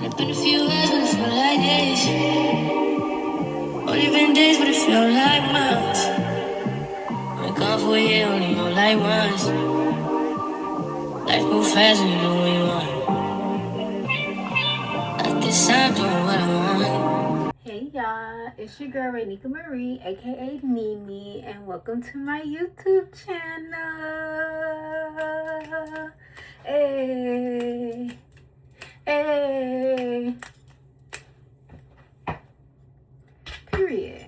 Only been a few hours, but it feel like days. Only been days, but it feel like months. Been gone for a year, only know like once. Life move fast when you do what you want. At this time, doing what I want. Hey y'all, it's your girl Raynika Marie, aka Mimi, and welcome to my YouTube channel. Hey, hey, period.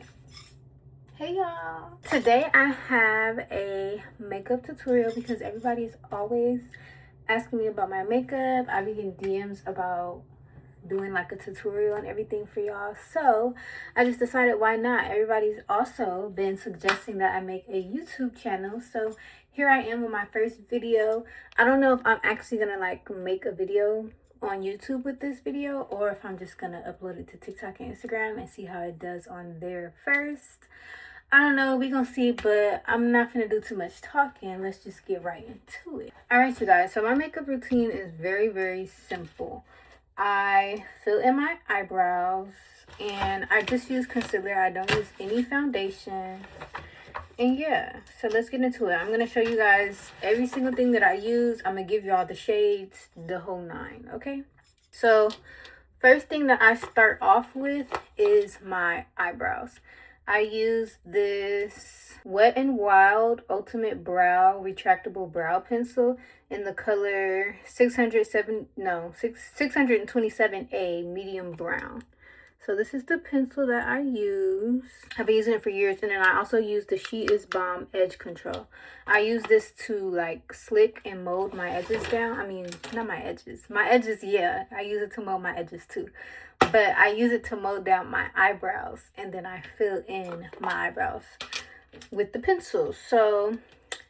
Hey y'all. Today I have a makeup tutorial because everybody's always asking me about my makeup. I be getting DMs about doing like a tutorial and everything for y'all. So I just decided why not? Everybody's also been suggesting that I make a YouTube channel. So here I am with my first video. I don't know if I'm actually gonna like make a video on YouTube with this video or if I'm just gonna upload it to TikTok and Instagram and see how it does on there first. I don't know, we gonna see, but I'm not gonna do too much talking. Let's just get right into it. All right, you guys, so my makeup routine is very simple. I fill in my eyebrows and I just use concealer. I don't use any foundation. And yeah, so let's get into it. I'm gonna show you guys every single thing that I use. I'm gonna give y'all the shades, the whole nine, okay? So first thing that I start off with is my eyebrows. I use this Wet n Wild Ultimate Brow Retractable Brow Pencil in the color 627A Medium Brown. So this is the pencil that I use. I've been using it for years. And then I also use the She Is Bomb Edge Control. I use this to like slick and mold my edges down. I mean, not my edges. My edges, yeah. I use it to mold my edges too. But I use it to mold down my eyebrows. And then I fill in my eyebrows with the pencil. So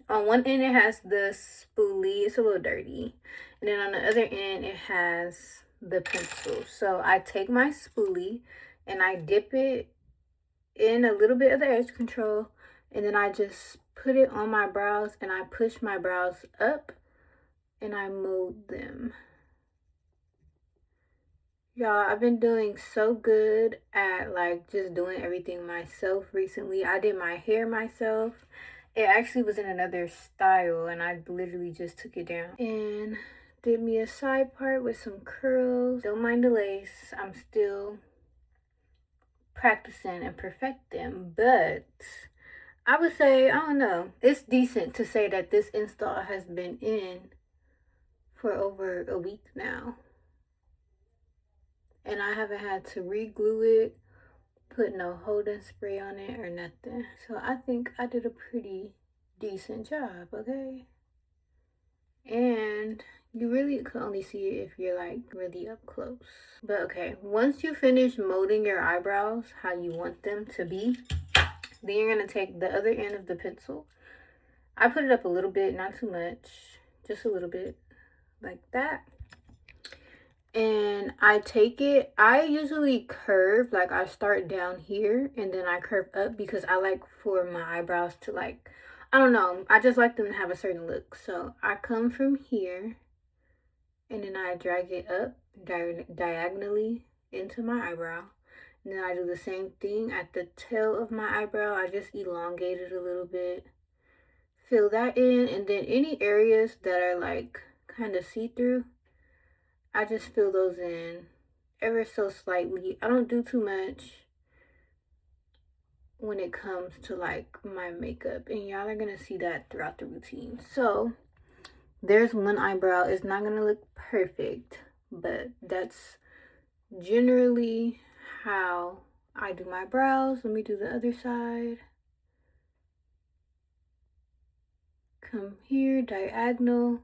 on one end it has the spoolie. It's a little dirty. And then on the other end it has the pencil. So I take my spoolie and I dip it in a little bit of the edge control. And then I just put it on my brows and I push my brows up and I mold them. Y'all, I've been doing so good at like just doing everything myself recently. I did my hair myself. It actually was in another style and I literally just took it down and did me a side part with some curls. Don't mind the lace. I'm still practicing and perfecting, but I would say, I don't know, it's decent to say that this install has been in for over a week now. And I haven't had to re-glue it, put no holding spray on it or nothing. So I think I did a pretty decent job, okay? And you really could only see it if you're like really up close. But okay, once you finish molding your eyebrows how you want them to be, then you're gonna take the other end of the pencil. I put it up a little bit, not too much, just a little bit like that. And I take it, I usually curve, like I start down here and then I curve up because I like for my eyebrows to like, I don't know, I just like them to have a certain look. So I come from here and then I drag it up diagonally into my eyebrow. And then I do the same thing at the tail of my eyebrow. I just elongate it a little bit, fill that in, and then any areas that are like kind of see-through, I just fill those in ever so slightly. I don't do too much when it comes to like my makeup, and y'all are gonna see that throughout the routine. So there's one eyebrow. It's not gonna look perfect, but that's generally how I do my brows. Let me do the other side. Come here, diagonal,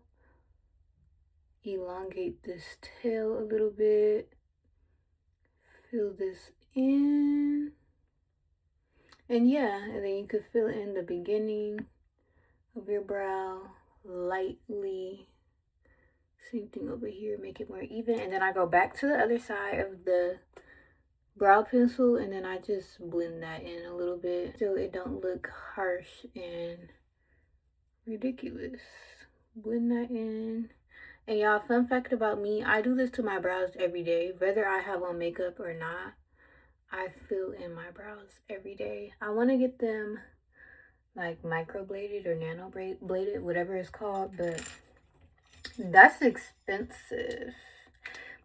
elongate this tail a little bit, fill this in, and yeah, and then you could fill in the beginning of your brow lightly. Same thing over here, make it more even. And then I go back to the other side of the brow pencil and then I just blend that in a little bit so it don't look harsh and ridiculous. Blend that in. And y'all, fun fact about me, I do this to my brows every day. Whether I have on makeup or not, I fill in my brows every day. I want to get them like microbladed or nano bladed, whatever it's called, but that's expensive.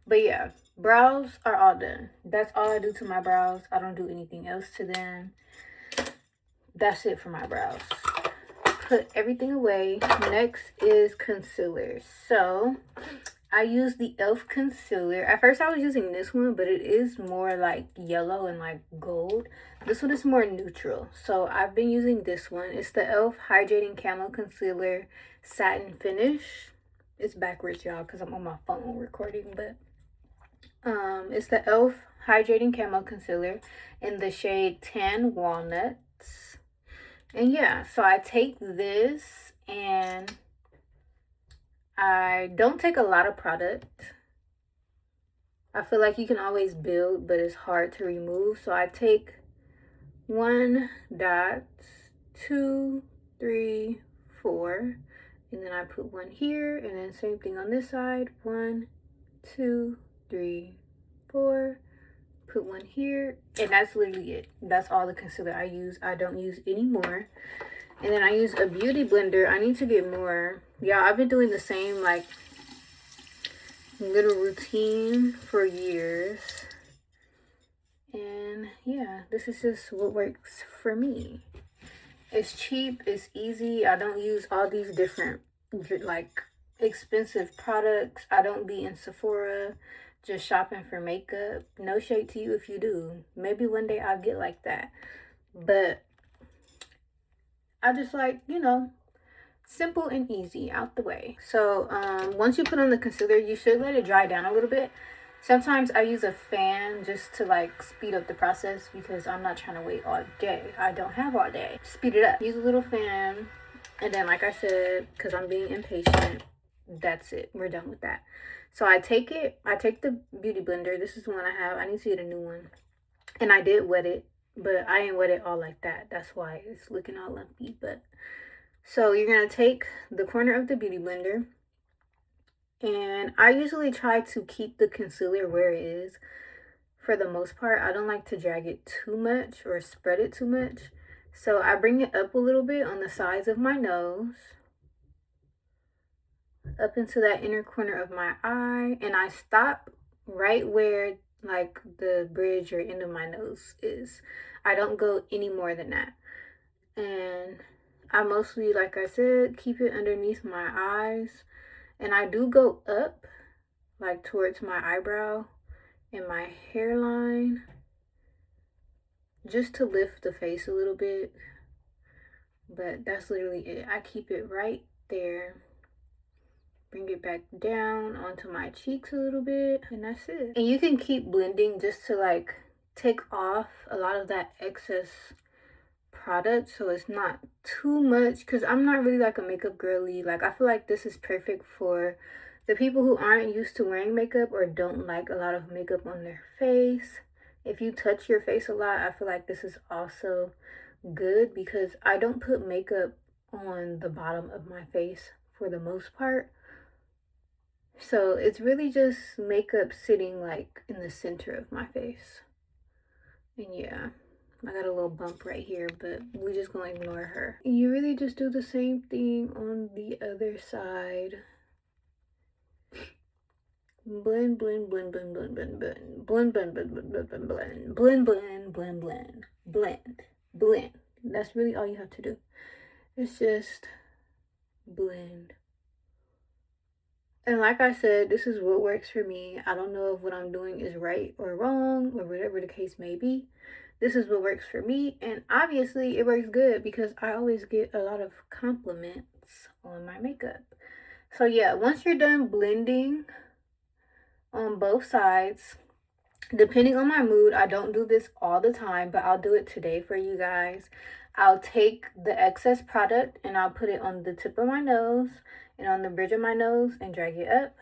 But yeah, brows are all done. That's all I do to my brows. I don't do anything else to them. That's it for my brows. Put everything away. Next is concealer. So I use the e.l.f. concealer. At first I was using this one, but it is more like yellow and like gold. This one is more neutral. So I've been using this one. It's the e.l.f. Hydrating Camo Concealer Satin Finish. It's backwards, y'all, because I'm on my phone recording, but it's the e.l.f. Hydrating Camo Concealer in the shade Tan Walnuts. And yeah, so I take this and I don't take a lot of product. I feel like you can always build, but it's hard to remove. So I take 1 dot, 2, 3, 4, and then I put one here, and then same thing on this side. 1, 2, 3, 4. Put one here, and that's literally it. That's all the concealer I use. I don't use any more. And then I use a beauty blender. I need to get more. Yeah, I've been doing the same like little routine for years. And yeah, this is just what works for me. It's cheap, it's easy. I don't use all these different like expensive products. I don't be in Sephora just shopping for makeup. No shade to you if you do. Maybe one day I'll get like that. But I just like, you know, simple and easy, out the way. So once you put on the concealer, you should let it dry down a little bit. Sometimes I use a fan just to like speed up the process because I'm not trying to wait all day. I don't have all day. Speed it up. Use a little fan. And then like I said, because I'm being impatient, that's it. We're done with that. So I take the beauty blender. This is the one I have. I need to get a new one. And I did wet it, but I ain't wet it all like that. That's why it's looking all lumpy. But so you're going to take the corner of the beauty blender. And I usually try to keep the concealer where it is for the most part. I don't like to drag it too much or spread it too much. So I bring it up a little bit on the sides of my nose, up into that inner corner of my eye, and I stop right where like the bridge or end of my nose is. I don't go any more than that. And I mostly, like I said, keep it underneath my eyes. And I do go up like towards my eyebrow and my hairline just to lift the face a little bit. But that's literally it. I keep it right there. Bring it back down onto my cheeks a little bit, and that's it. And you can keep blending just to like take off a lot of that excess product so it's not too much, because I'm not really like a makeup girly. Like I feel like this is perfect for the people who aren't used to wearing makeup or don't like a lot of makeup on their face. If you touch your face a lot, I feel like this is also good because I don't put makeup on the bottom of my face for the most part. So it's really just makeup sitting like in the center of my face. And yeah, I got a little bump right here, but we're just gonna ignore her. And you really just do the same thing on the other side. Blend, blend, blend, blend, blend, blend, blend, blend, blend, blend, blend, blend, blend, blend, blend, blend, blend, blend, blend. That's really all you have to do. It's just blend. And like I said, this is what works for me. I don't know if what I'm doing is right or wrong or whatever the case may be. This is what works for me. And obviously it works good because I always get a lot of compliments on my makeup. So yeah, once you're done blending on both sides, depending on my mood, I don't do this all the time, but I'll do it today for you guys. I'll take the excess product and I'll put it on the tip of my nose and on the bridge of my nose and drag it up.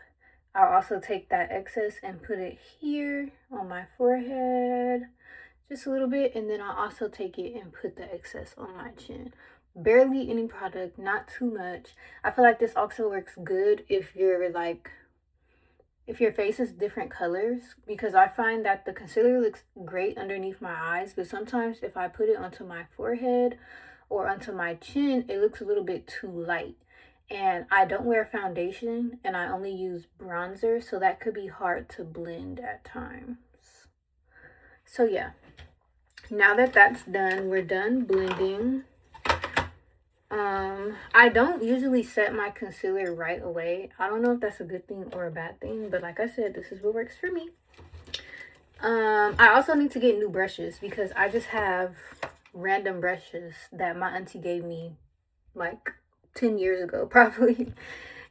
I'll also take that excess and put it here on my forehead, just a little bit. And then I'll also take it and put the excess on my chin. Barely any product, not too much. I feel like this also works good if you're like if your face is different colors, because I find that the concealer looks great underneath my eyes, but sometimes if I put it onto my forehead or onto my chin, it looks a little bit too light. And I don't wear foundation and I only use bronzer, so that could be hard to blend at times. So yeah, now that that's done, we're done blending. I don't usually set my concealer right away. I don't know if that's a good thing or a bad thing, but like I said, this is what works for me. I also need to get new brushes because I just have random brushes that my auntie gave me like 10 years ago probably,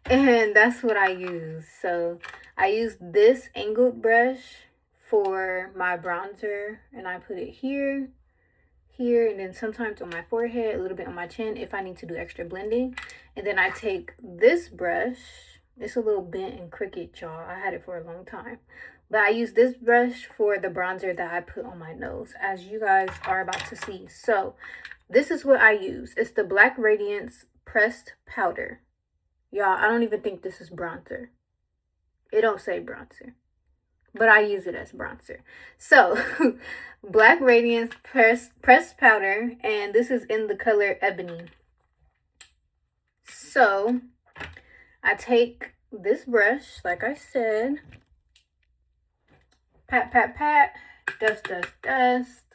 and that's what I use. So I use this angled brush for my bronzer, and I put it here, and then sometimes on my forehead, a little bit on my chin if I need to do extra blending. And then I take this brush, it's a little bent and crooked, y'all. I had it for a long time, but I use this brush for the bronzer that I put on my nose, as you guys are about to see. So this is what I use. It's the Black Radiance Pressed Powder. Y'all, I don't even think this is bronzer. It don't say bronzer, but I use it as bronzer. So Black Radiance pressed powder, and this is in the color Ebony. So I take this brush, like I said, pat, pat, pat, dust, dust, dust,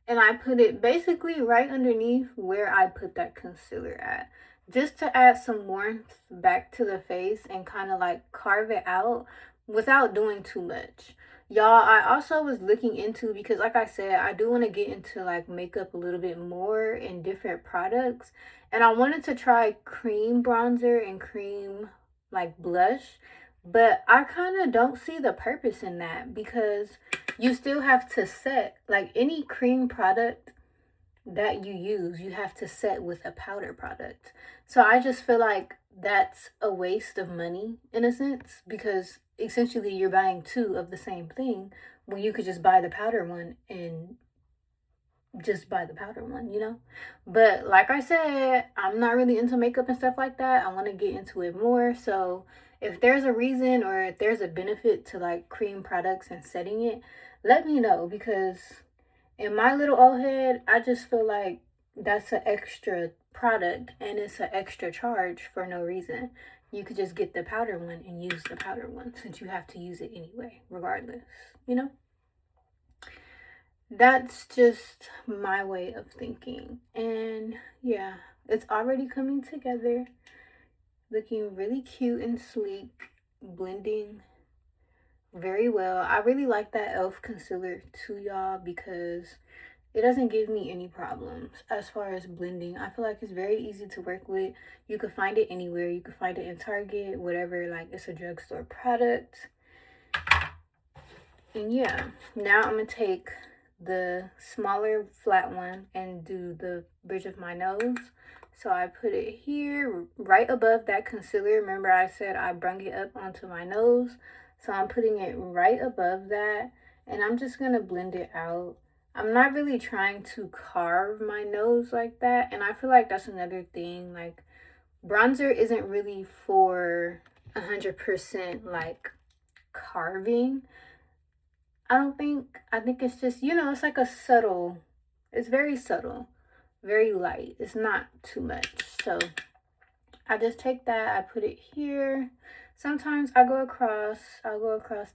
and I put it basically right underneath where I put that concealer at, just to add some warmth back to the face and kind of like carve it out without doing too much. Y'all, I also was looking into, because like I said, I do want to get into like makeup a little bit more in different products, and I wanted to try cream bronzer and cream like blush, but I kind of don't see the purpose in that, because you still have to set, like any cream product that you use, you have to set with a powder product. So I just feel like that's a waste of money in a sense, because essentially you're buying two of the same thing when you could just buy the powder one and just buy the powder one, you know? But like I said, I'm not really into makeup and stuff like that. I want to get into it more. So if there's a reason or if there's a benefit to like cream products and setting it, let me know, because in my little old head, I just feel like that's an extra product and it's an extra charge for no reason. You could just get the powder one and use the powder one, since you have to use it anyway, regardless, you know? That's just my way of thinking. And yeah, it's already coming together, looking really cute and sleek, blending very well. I really like that e.l.f. concealer too, y'all, because it doesn't give me any problems as far as blending. I feel like it's very easy to work with. You could find it anywhere. You could find it in Target, whatever, like it's a drugstore product. And yeah, now I'm gonna take the smaller flat one and do the bridge of my nose. So I put it here right above that concealer. Remember I said I brung it up onto my nose, so I'm putting it right above that, and I'm just gonna blend it out. I'm not really trying to carve my nose like that, and I feel like that's another thing. Like, bronzer isn't really for 100% like carving, I don't think. I think it's just, you know, it's like a subtle, it's very subtle, very light. It's not too much. So I just take that, I put it here. Sometimes I'll go across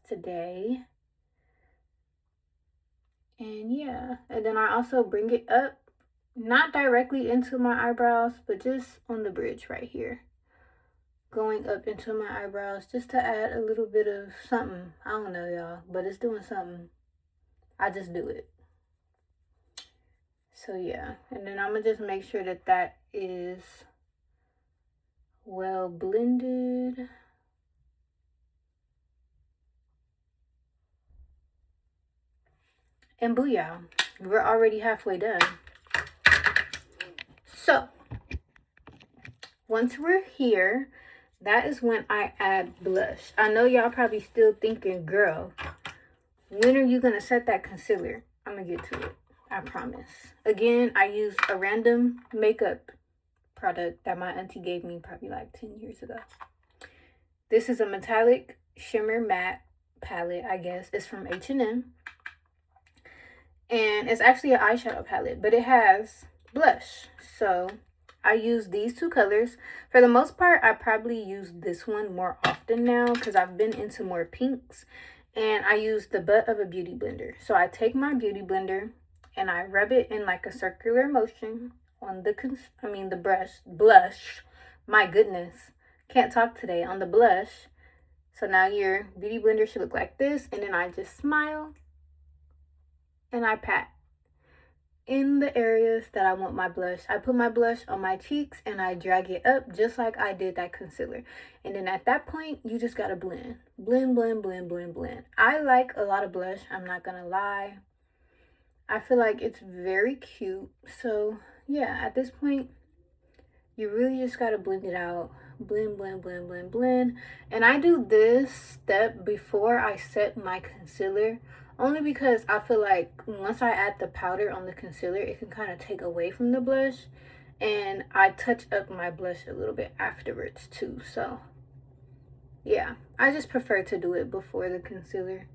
today. And yeah, and then I also bring it up, not directly into my eyebrows, but just on the bridge right here, going up into my eyebrows, just to add a little bit of something. I don't know, y'all, but it's doing something. I just do it. So yeah, and then I'm gonna just make sure that that is well blended. And booyah, we're already halfway done. So once we're here, that is when I add blush. I know y'all probably still thinking, girl, when are you gonna set that concealer? I'm gonna get to it, I promise. Again, I use a random makeup product that my auntie gave me probably like 10 years ago. This is a metallic Shimmer Matte palette, I guess. It's from H&M. And it's actually an eyeshadow palette, but it has blush. So I use these two colors. For the most part, I probably use this one more often now because I've been into more pinks. And I use the butt of a beauty blender. So I take my beauty blender and I rub it in like a circular motion on the blush. My goodness, can't talk today. On the blush. So now your beauty blender should look like this. And then I just smile and I pat in the areas that I want my blush. I put my blush on my cheeks and I drag it up just like I did that concealer. And then at that point, you just gotta blend. Blend, blend, blend, blend, blend. I like a lot of blush, I'm not gonna lie. I feel like it's very cute. So yeah, at this point, you really just gotta blend it out. Blend, blend, blend, blend, blend. And I do this step before I set my concealer, only because I feel like once I add the powder on the concealer, it can kind of take away from the blush. And I touch up my blush a little bit afterwards too. So yeah, I just prefer to do it before the concealer.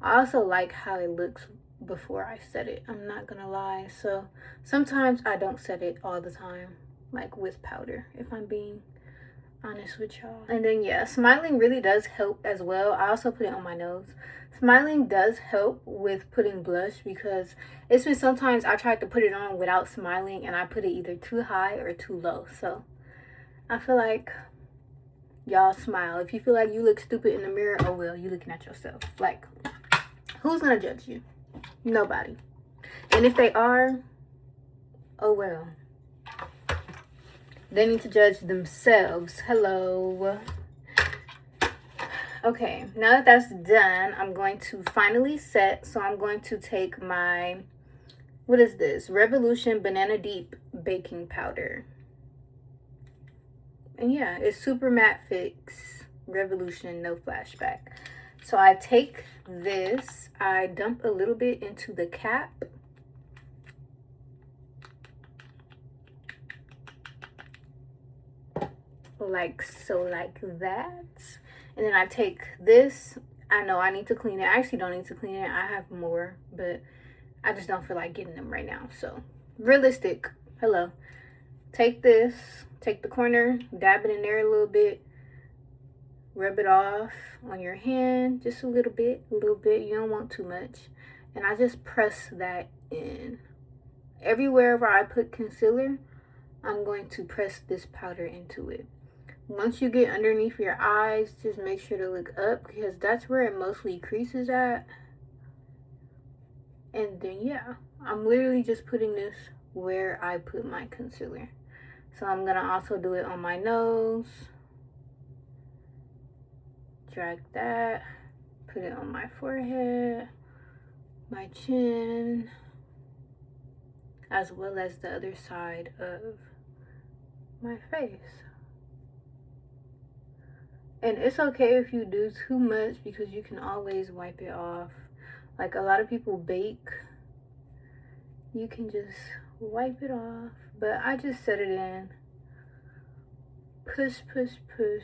I also like how it looks before I set it, I'm not gonna lie. So sometimes I don't set it all the time, like with powder, if I'm being honest with y'all. And then yeah, smiling really does help as well. I also put it on my nose. Smiling does help with putting blush because it's been sometimes I tried to put it on without smiling and I put it either too high or too low. So I feel like y'all smile. If you feel like you look stupid in the mirror, oh well, you looking at yourself. Like, who's gonna judge you? Nobody. And if they are, oh well. They need to judge themselves. Hello. Okay, now that that's done, I'm going to finally set. So I'm going to take my, what is this? Revolution Banana Deep Baking Powder. And yeah, it's Super Matte Fix Revolution No Flashback. So I take this, I dump a little bit into the cap. Like so, like that. And then I take this. I know I need to clean it. I actually don't need to clean it. I have more, but I just don't feel like getting them right now. So realistic. Hello. Take this, take the corner, dab it in there a little bit, rub it off on your hand just a little bit. You don't want too much. And I just press that in. Everywhere where I put concealer, I'm going to press this powder into it. Once you get underneath your eyes, just make sure to look up because that's where it mostly creases at. And then yeah, I'm literally just putting this where I put my concealer. So I'm gonna also do it on my nose. Drag that, put it on my forehead, my chin, as well as the other side of my face. And it's okay if you do too much because you can always wipe it off. Like a lot of people bake, you can just wipe it off. But I just set it in. Push, push, push.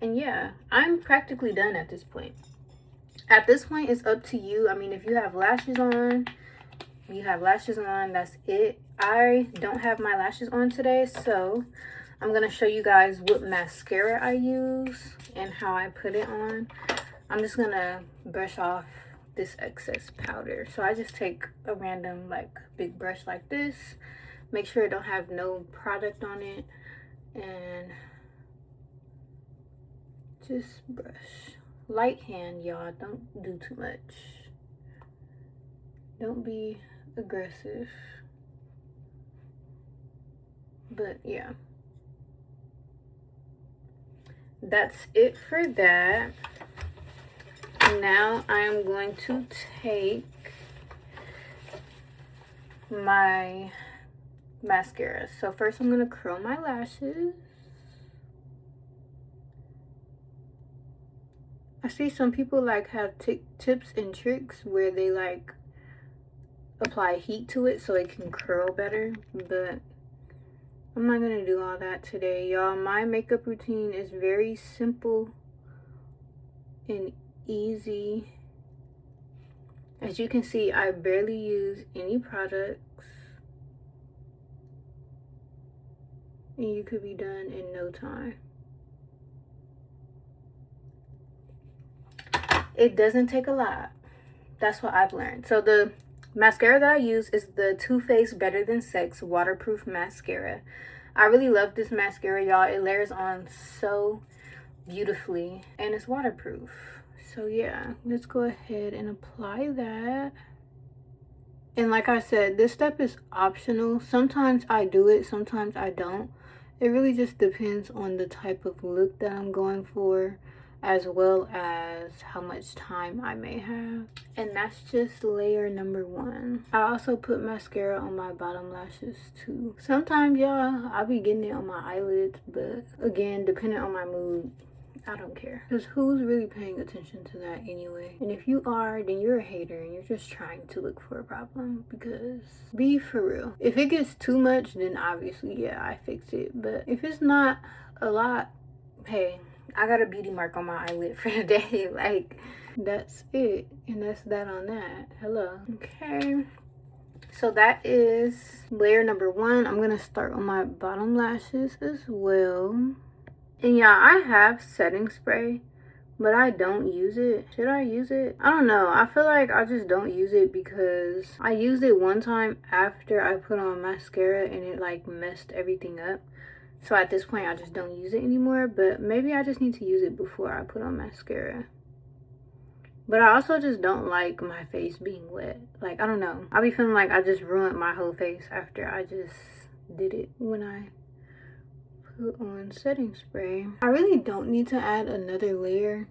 And yeah, I'm practically done at this point. At this point, it's up to you. I mean, if you have lashes on, you have lashes on, that's it. I don't have my lashes on today, so I'm gonna show you guys what mascara I use and how I put it on. I'm just gonna brush off this excess powder. So I just take a random like big brush like this, make sure it don't have no product on it, and just brush. Light hand, y'all, don't do too much. Don't be aggressive. But yeah, that's it for that. Now I'm going to take my mascara. So first I'm going to curl my lashes. I see some people like have tips and tricks where they like apply heat to it so it can curl better, but I'm not gonna do all that today, y'all. My makeup routine is very simple and easy. As you can see, I barely use any products. And you could be done in no time. It doesn't take a lot. That's what I've learned. So the mascara that I use is the Too Faced Better Than Sex Waterproof Mascara. I really love this mascara, y'all. It layers on so beautifully and it's waterproof. So yeah, let's go ahead and apply that. And like I said, this step is optional. Sometimes I do it, sometimes I don't. It really just depends on the type of look that I'm going for, as well as how much time I may have. And that's just layer number 1. I also put mascara on my bottom lashes too. Sometimes, y'all, I'll be getting it on my eyelids, but again, depending on my mood, I don't care. Because who's really paying attention to that anyway? And if you are, then you're a hater and you're just trying to look for a problem. Because be for real. If it gets too much, then obviously, yeah, I fix it. But if it's not a lot, hey, I got a beauty mark on my eyelid for the day. Like, that's it. And that's that on that. Hello. Okay. So that is layer number 1. I'm going to start on my bottom lashes as well. And yeah, I have setting spray, but I don't use it. Should I use it? I don't know. I feel like I just don't use it because I used it one time after I put on mascara and it like messed everything up. So at this point, I just don't use it anymore. But maybe I just need to use it before I put on mascara. But I also just don't like my face being wet. Like, I don't know. I be feeling like I just ruined my whole face after I just did it when I put on setting spray. I really don't need to add another layer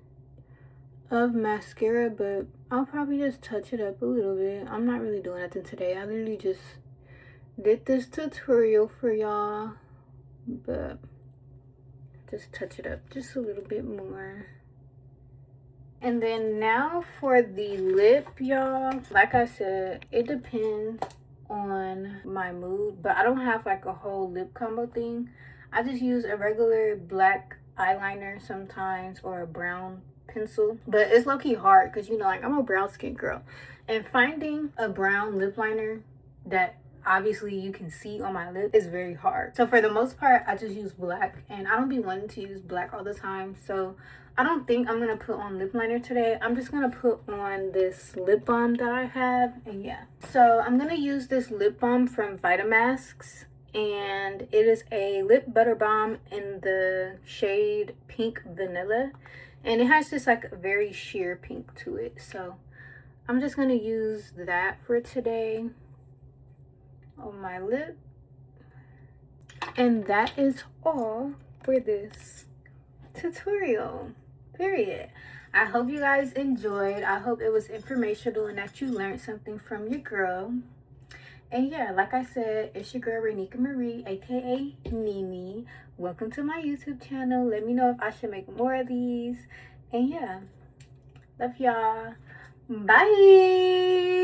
of mascara, but I'll probably just touch it up a little bit. I'm not really doing nothing today. I literally just did this tutorial for y'all, but just touch it up just a little bit more. And then now for the lip, y'all. Like I said, it depends on my mood, but I don't have like a whole lip combo thing. I just use a regular black eyeliner sometimes, or a brown pencil. But it's low-key hard because, you know, like, I'm a brown skin girl. And finding a brown lip liner that obviously you can see on my lip is very hard. So for the most part, I just use black. And I don't be wanting to use black all the time. So I don't think I'm going to put on lip liner today. I'm just going to put on this lip balm that I have. And yeah. So I'm going to use this lip balm from Vitamasks. And it is a lip butter balm in the shade Pink Vanilla, and it has this like very sheer pink to it. So I'm just going to use that for today on my lip. And that is all for this tutorial, period. I hope you guys enjoyed. I hope it was informational and that you learned something from your girl. And yeah, like I said, it's your girl Renika Marie, aka Nini. Welcome to my YouTube channel. Let me know if I should make more of these. And yeah, love y'all. Bye.